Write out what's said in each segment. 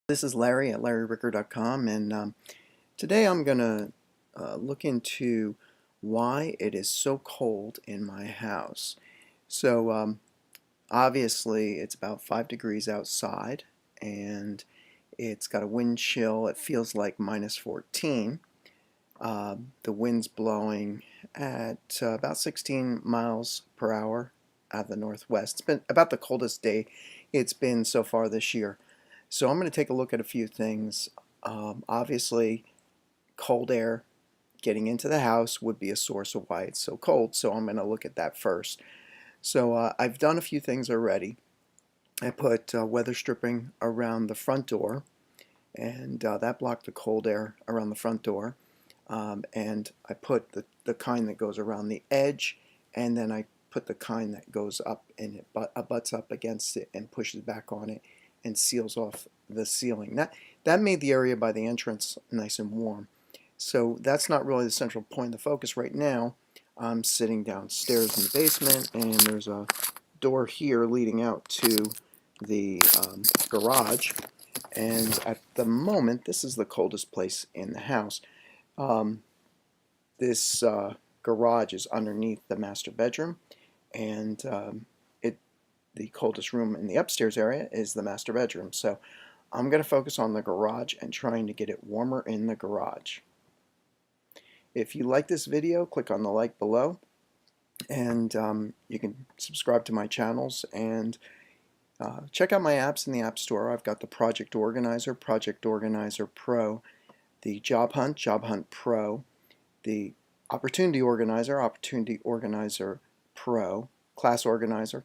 This is Larry at LarryRicker.com, and today I'm going to look into why it is so cold in my house. So obviously it's about 5 degrees outside, and it's got a wind chill. It feels like -14. The wind's blowing at about 16 miles per hour out of the northwest. It's been about the coldest day it's been so far this year. So I'm going to take a look at a few things. Obviously, cold air getting into the house would be a source of why it's so cold, so I'm going to look at that first. So I've done a few things already. I put weather stripping around the front door, and that blocked the cold air around the front door. And I put the kind that goes around the edge, and then I put the kind that goes up and it butts up against it and pushes back on it and seals off the ceiling. That made the area by the entrance nice and warm. So that's not really the central point of the focus right now. I'm sitting downstairs in the basement, and there's a door here leading out to the garage. And at the moment, this is the coldest place in the house. Um, this garage is underneath the master bedroom, and the coldest room in the upstairs area is the master bedroom. So I'm going to focus on the garage and trying to get it warmer in the garage. If you like this video, click on the like below, and you can subscribe to my channels and check out my apps in the App Store. I've got the Project Organizer Pro, the Job Hunt Pro, the Opportunity Organizer Pro, Class Organizer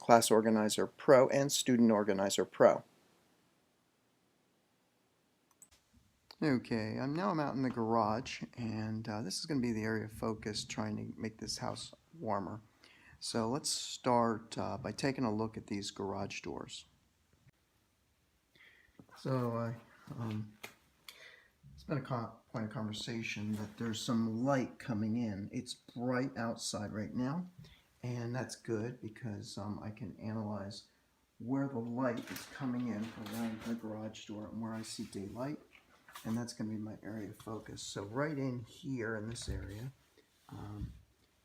Pro, and Student Organizer Pro. Okay, now I'm out in the garage, and this is going to be the area of focus, trying to make this house warmer. So let's start by taking a look at these garage doors. So it's been a point of conversation that there's some light coming in. It's bright outside right now, and that's good because I can analyze where the light is coming in around the garage door and where I see daylight, and that's going to be my area of focus. So right in here in this area,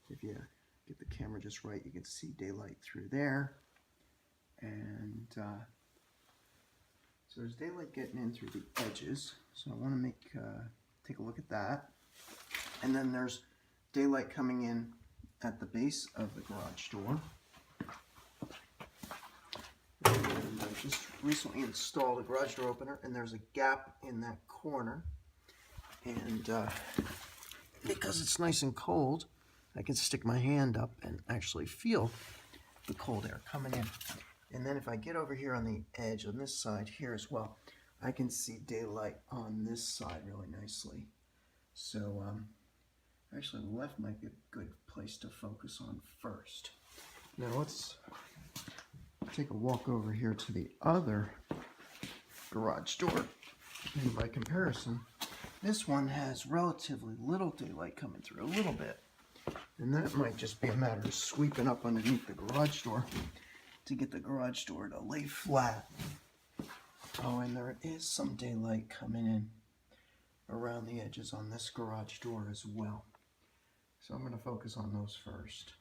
if you get the camera just right, you can see daylight through there, and so there's daylight getting in through the edges. So I want to take a look at that, and then there's daylight coming in at the base of the garage door. And I just recently installed a garage door opener, and there's a gap in that corner. And because it's nice and cold, I can stick my hand up and actually feel the cold air coming in. And then if I get over here on the edge on this side here as well, I can see daylight on this side really nicely. So actually the left might be a good place to focus on first. Now let's take a walk over here to the other garage door, and by comparison, this one has relatively little daylight coming through, a little bit, and that might just be a matter of sweeping up underneath the garage door to get the garage door to lay flat. Oh, and there is some daylight coming in around the edges on this garage door as well, so I'm going to focus on those first.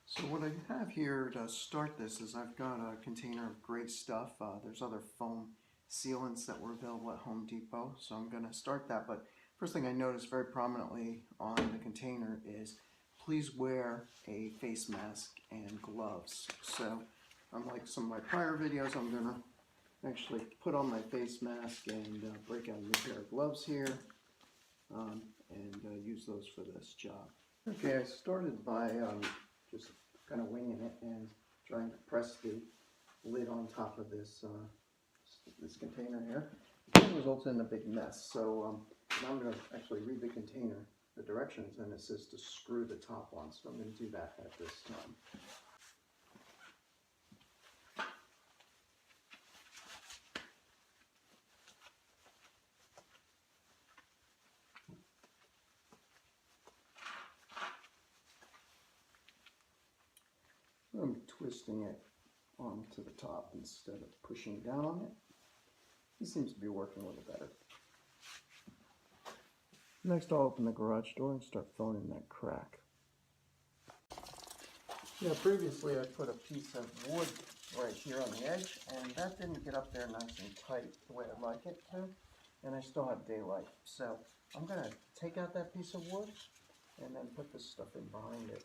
So what I have here to start this is I've got a container of great stuff. There's other foam sealants that were available at Home Depot, so I'm going to start that. But first thing I noticed very prominently on the container is please wear a face mask and gloves. So unlike some of my prior videos, I'm going to actually put on my face mask and break out a new pair of gloves here and use those for this job. Okay, I started by just kind of winging it and trying to press the lid on top of this this container here. It results in a big mess. So now I'm going to actually read the container, the directions, and it says to screw the top on. So I'm going to do that at this time. I'm twisting it onto the top instead of pushing down on it. He seems to be working a little better. Next, I'll open the garage door and start filling in that crack. Yeah, previously I put a piece of wood right here on the edge, and that didn't get up there nice and tight the way I'd like it to, and I still have daylight. So I'm going to take out that piece of wood and then put this stuff in behind it.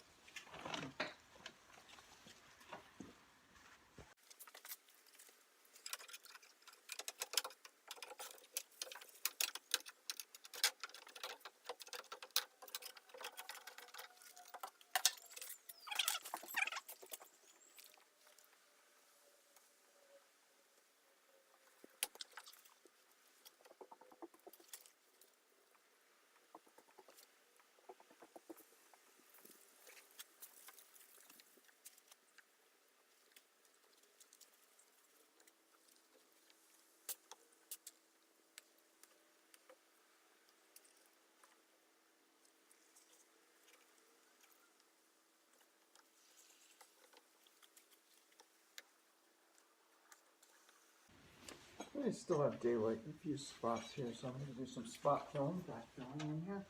I still have daylight in a few spots here, so I'm going to do some spot filling, back filling in here.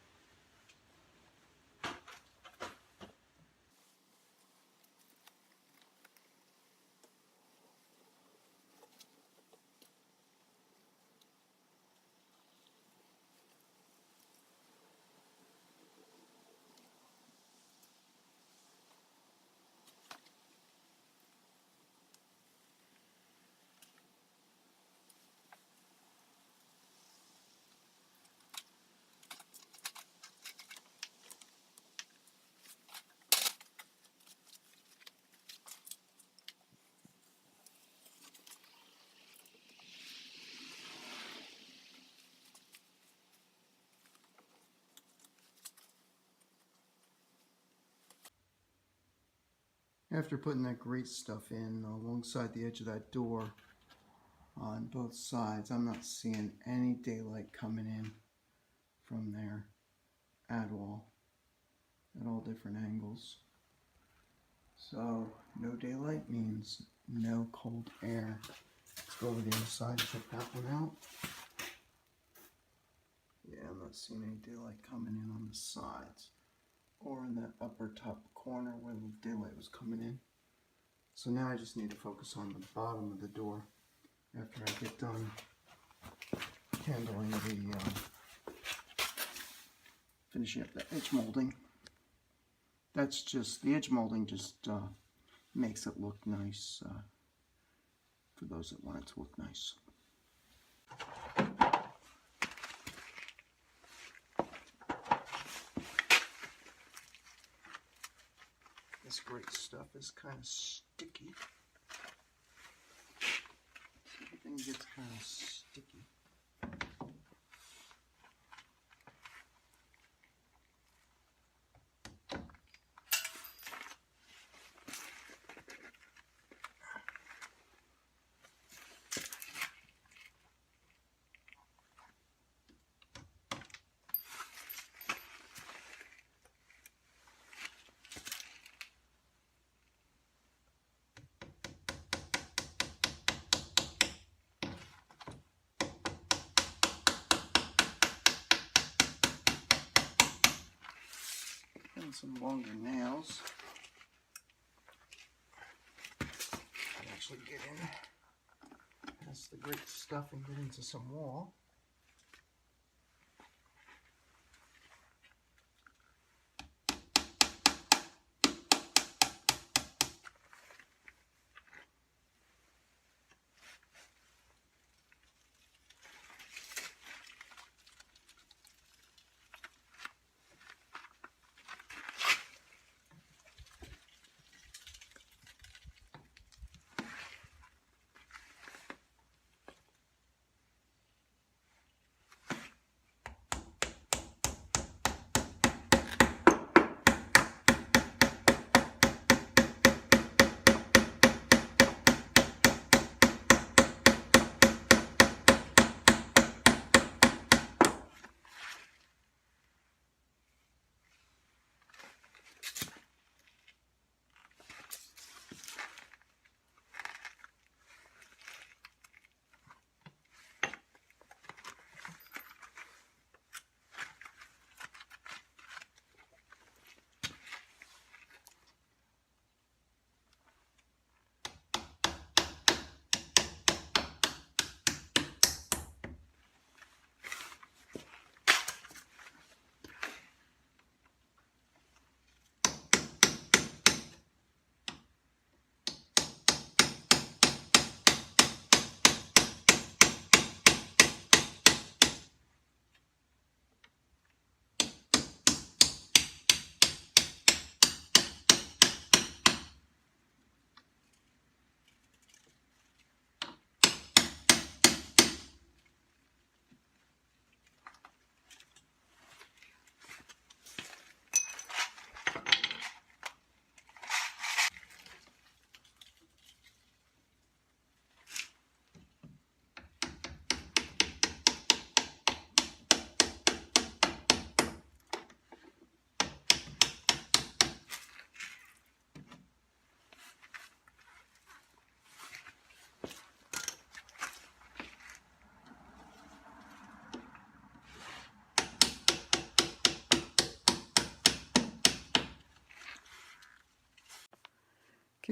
After putting that grease stuff in alongside the edge of that door on both sides, I'm not seeing any daylight coming in from there at all different angles. So no daylight means no cold air. Let's go over the other side and check that one out. Yeah, I'm not seeing any daylight coming in on the sides or in that upper top corner where the daylight was coming in. So now I just need to focus on the bottom of the door after I get done handling the finishing up the edge molding. That's just, the edge molding just makes it look nice for those that want it to look nice. This great stuff is kind of sticky. Everything gets kind of sticky. And some longer nails. I actually get in past the great stuff and get into some wall.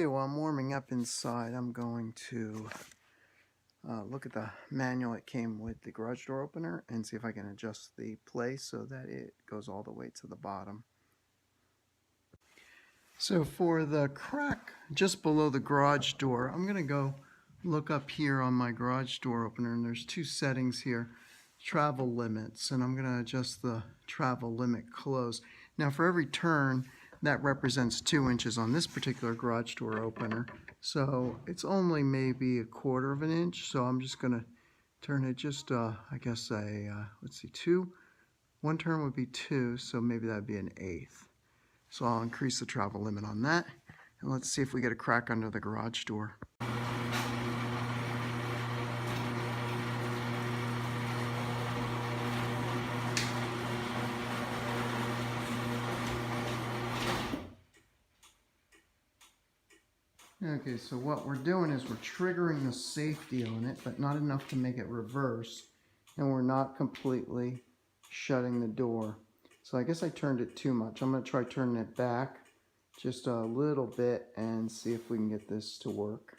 Okay, while I'm warming up inside, I'm going to look at the manual that came with the garage door opener and see if I can adjust the place so that it goes all the way to the bottom. So for the crack just below the garage door, I'm going to go look up here on my garage door opener, and there's two settings here, travel limits, and I'm going to adjust the travel limit close. Now for every turn, that represents 2 inches on this particular garage door opener, so it's only maybe 1/4 of an inch, so I'm just going to turn it just, I guess, let's see, 2. One turn would be 2, so maybe that'd be 1/8. So I'll increase the travel limit on that, and let's see if we get a crack under the garage door. Okay, so what we're doing is we're triggering the safety on it, but not enough to make it reverse, and we're not completely shutting the door. So I guess I turned it too much. I'm going to try turning it back just a little bit and see if we can get this to work.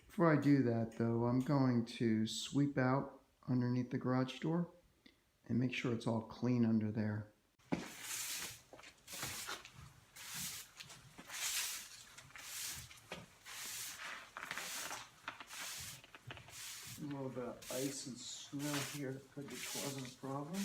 Before I do that though, I'm going to sweep out underneath the garage door and make sure it's all clean under there. A little bit of ice and snow here that could be causing a problem.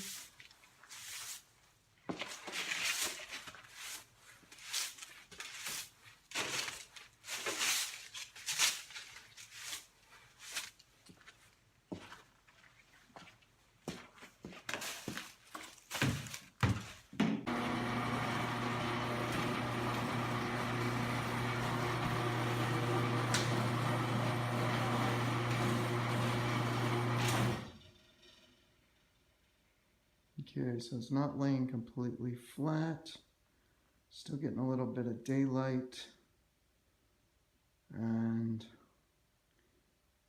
Okay, so it's not laying completely flat. Still getting a little bit of daylight. And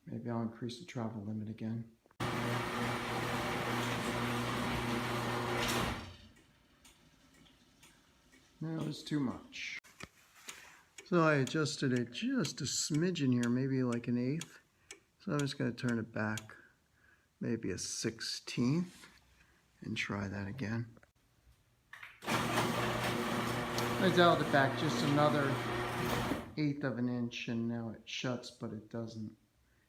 maybe I'll increase the travel limit again. No, it's too much. So I adjusted it just a smidgen here, maybe like 1/8. So I'm just going to turn it back maybe 1/16 and try that again. I dialed it back just another 1/8 of an inch, and now it shuts, but it doesn't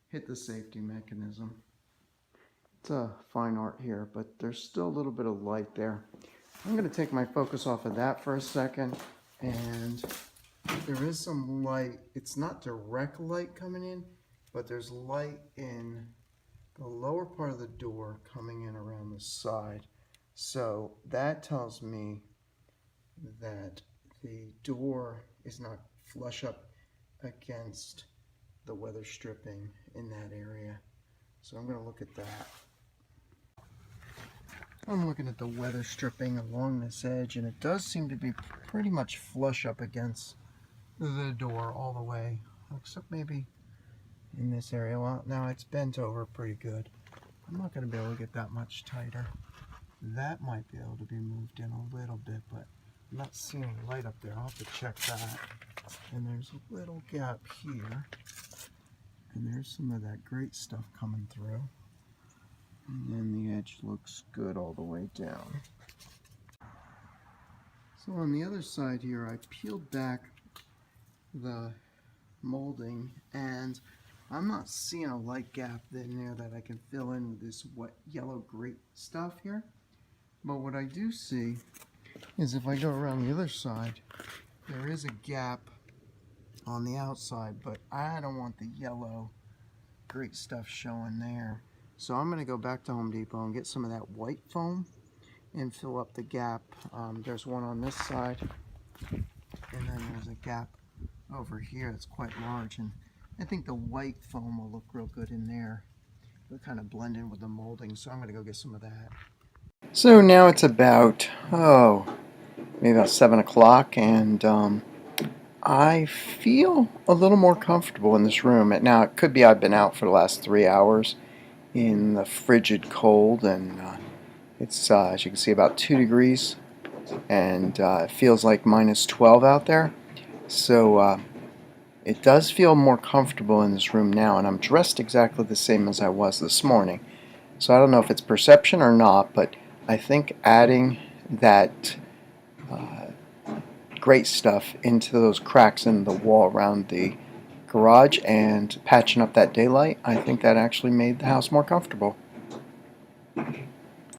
hit the safety mechanism. It's a fine art here, but there's still a little bit of light there. I'm going to take my focus off of that for a second, and there is some light. It's not direct light coming in, but there's light in the lower part of the door coming in around the side. So that tells me that the door is not flush up against the weather stripping in that area. So I'm going to look at that. I'm looking at the weather stripping along this edge, and it does seem to be pretty much flush up against the door all the way, except maybe in this area. Well, now it's bent over pretty good. I'm not going to be able to get that much tighter. That might be able to be moved in a little bit, but I'm not seeing any light up there. I'll have to check that. And there's a little gap here, and there's some of that great stuff coming through. And then the edge looks good all the way down. So on the other side here, I peeled back the molding, and I'm not seeing a light gap in there that I can fill in with this wet yellow grate stuff here. But what I do see is if I go around the other side, there is a gap on the outside, but I don't want the yellow grate stuff showing there. So I'm going to go back to Home Depot and get some of that white foam and fill up the gap. There's one on this side, and then there's a gap over here that's quite large, and I think the white foam will look real good in there. It'll kind of blend in with the molding, so I'm going to go get some of that. So now it's about, maybe about 7 o'clock, and I feel a little more comfortable in this room. Now, it could be I've been out for the last 3 hours in the frigid cold, and it's, as you can see, about 2 degrees, and it feels like -12 out there. So it does feel more comfortable in this room now, and I'm dressed exactly the same as I was this morning. So I don't know if it's perception or not, but I think adding that great stuff into those cracks in the wall around the garage and patching up that daylight, I think that actually made the house more comfortable.